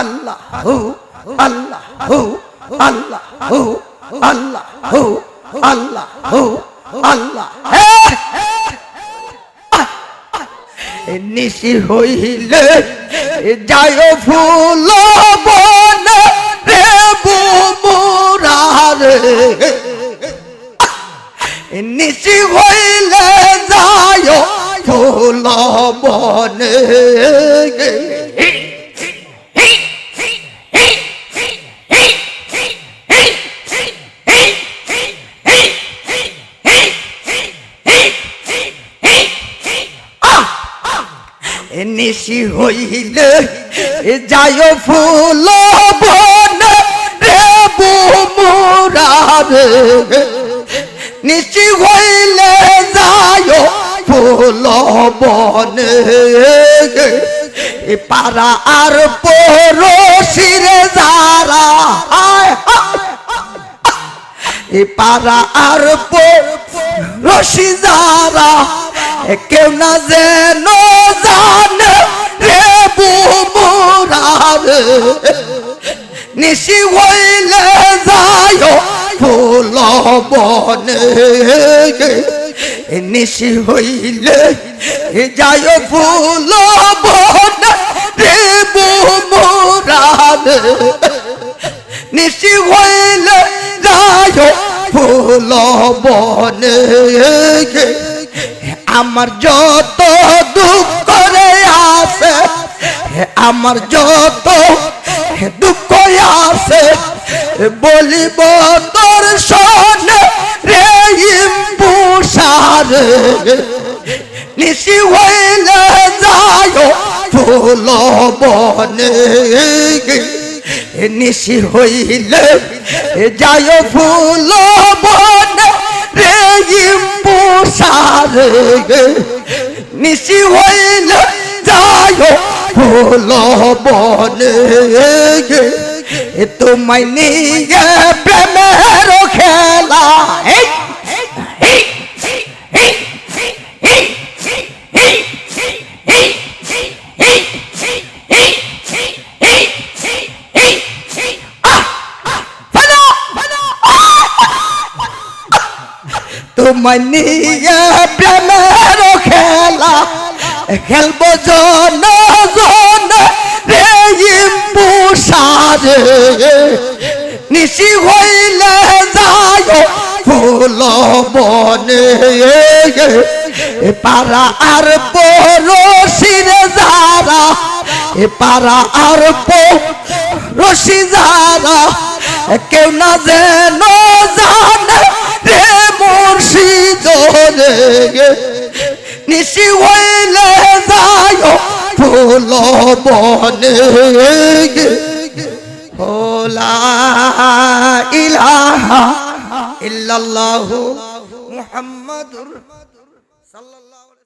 আল্লাহু আল্লাহু আল্লাহু আল্লাহু আল্লাহু আল্লাহ। নিশি হইলে যায় ফুল বনে রে বুমুরারে, নিশি হইলে যায় ফুল বনে। নিশি হইলে যায় ফুল বনে রে বুমুরারে, নিশি হইলে যায় ফুল বনে। পাড়া আর পড়োশিরে যারা, পাড়া আর পড়োশি যারা কেউ না যেন জানে রে বুমুরারে, নিশি হইলে যায় ফুল বনে। নিশি হইলে যায় ফুল বনে রে বুমুরারে, নিশি হইলে যায় ফুল বনে। আমার যত দুঃখ রে আছে, আমার যত দুঃখ আছে বলিব তোর শোনে রে ইম্বুসারে, নিশি হইলে যায় ফুল বনে। নিশি হইলে যায় ফুল বনে রে ইম্বুসারে, নিশি হইলে যায় ফুল বনে। তোমায় নিয়ে প্রেমের খেলা, তোমায় নিয়ে প্রেমের খেলা খেলবো জন জন রে ইম্বুসারে, নিশি হইলে যায় ফুল বনে। পাড়া আর পড়োশিরে যারা, পাড়া আর পড়োশি যারা কেউ না যেন জানে রে মুর্শিদ রে, নিশি হইলে যায় ফুল বনে। লা ইলাহা ইল্লাল্লাহু মুহাম্মাদুর সাল্লাল্লাহু